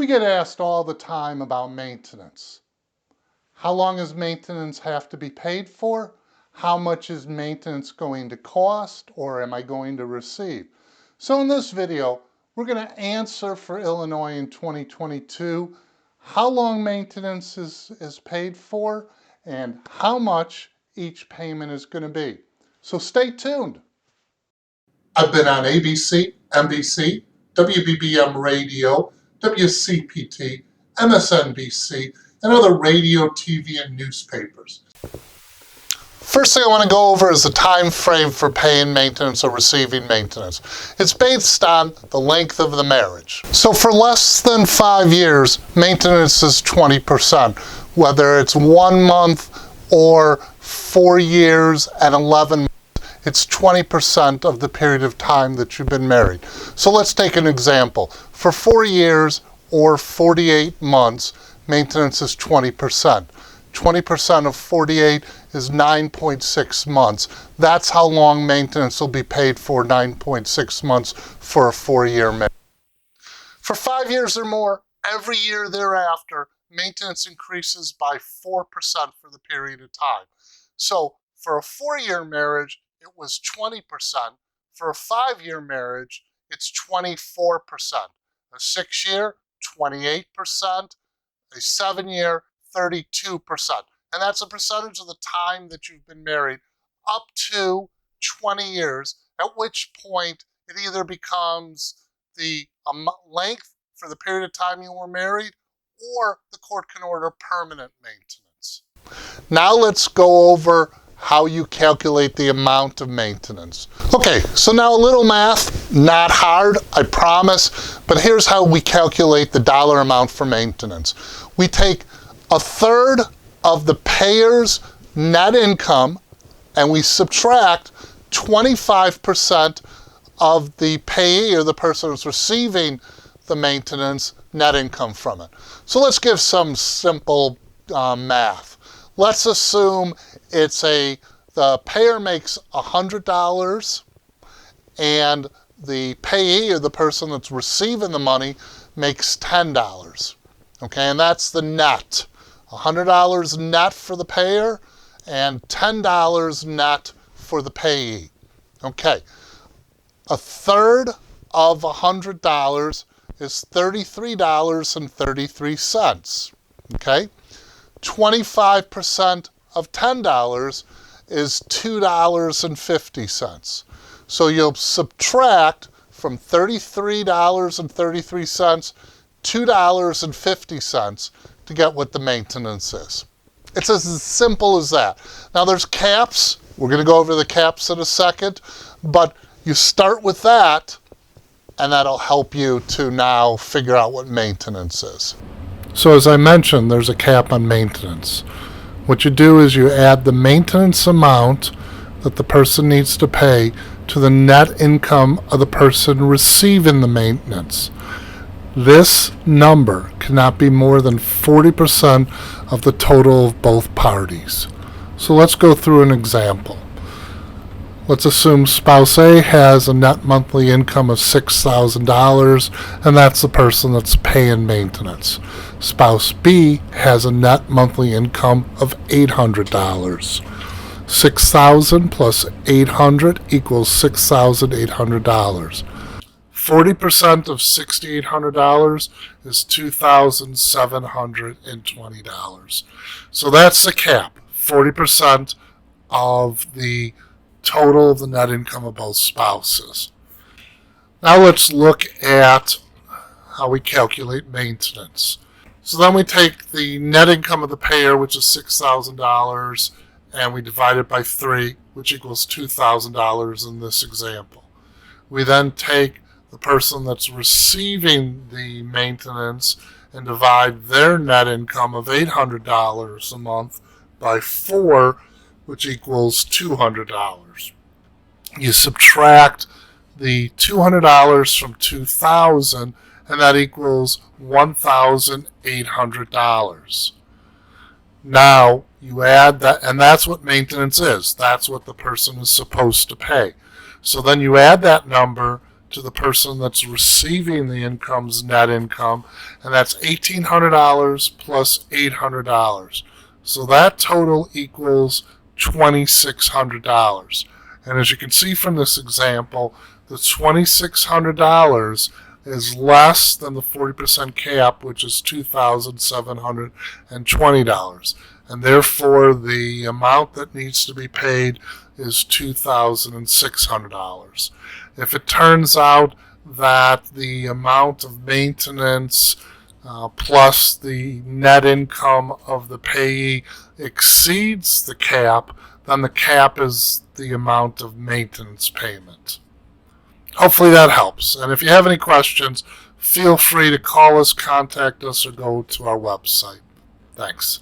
We get asked all the time about maintenance. How long does maintenance have to be paid for? How much is maintenance going to cost, or am I going to receive? So in this video, we're going to answer for Illinois in 2022 how long maintenance is paid for and how much each payment is going to be. So stay tuned. I've been on ABC, NBC, WBBM Radio, WCPT, MSNBC, and other radio, TV, and newspapers. First thing I want to go over is the time frame for paying maintenance or receiving maintenance. It's based on the length of the marriage. So for less than 5 years, maintenance is 20%, whether it's 1 month or 4 years and 11 months. It's 20% of the period of time that you've been married. So let's take an example. For 4 years or 48 months, maintenance is 20%. 20% of 48 is 9.6 months. That's how long maintenance will be paid for, 9.6 months for a 4-year marriage. For 5 years or more, every year thereafter, maintenance increases by 4% for the period of time. So for a 4-year marriage, it was 20%. For a 5-year marriage, it's 24%. A 6-year, 28%. A 7-year, 32%. And that's a percentage of the time that you've been married up to 20 years, at which point it either becomes the length for the period of time you were married, or the court can order permanent maintenance. Now let's go over how you calculate the amount of maintenance. Okay, so now a little math, not hard, I promise, but here's how we calculate the dollar amount for maintenance. We take a third of the payer's net income and we subtract 25% of the payee or the person who's receiving the maintenance net income from it. So let's give some simple math. Let's assume the payer makes $100 and the payee or the person that's receiving the money makes $10. Okay, and that's the net. $100 net for the payer and $10 net for the payee. Okay, a third of $100 is $33.33. Okay, 25% of $10 is $2.50. So you'll subtract from $33.33 $2.50 to get what the maintenance is. It's as simple as that. Now there's caps. We're going to go over the caps in a second, but you start with that and that'll help you to now figure out what maintenance is. So as I mentioned, there's a cap on maintenance. What you do is you add the maintenance amount that the person needs to pay to the net income of the person receiving the maintenance. This number cannot be more than 40% of the total of both parties. So let's go through an example. Let's assume spouse A has a net monthly income of $6,000, and that's the person that's paying maintenance. Spouse B has a net monthly income of $800. 6,000 plus 800 equals $6,800. 40% of $6,800 is $2,720. So that's the cap, 40% of the total of the net income of both spouses. Now let's look at how we calculate maintenance. So then we take the net income of the payer, which is $6,000, and we divide it by 3, which equals $2,000 in this example. We then take the person that's receiving the maintenance and divide their net income of $800 a month by 4, which equals $200. You subtract the $200 from $2,000, and that equals $1,800. Now you add that, and that's what maintenance is. That's what the person is supposed to pay. So then you add that number to the person that's receiving the income's net income, and that's $1,800 plus $800. So that total equals $2,600. And as you can see from this example, the $2,600 is less than the 40% cap, which is $2,720. And therefore, the amount that needs to be paid is $2,600. If it turns out that the amount of maintenance plus the net income of the payee exceeds the cap, then the cap is the amount of maintenance payment. Hopefully that helps. And if you have any questions, feel free to call us, contact us, or go to our website. Thanks.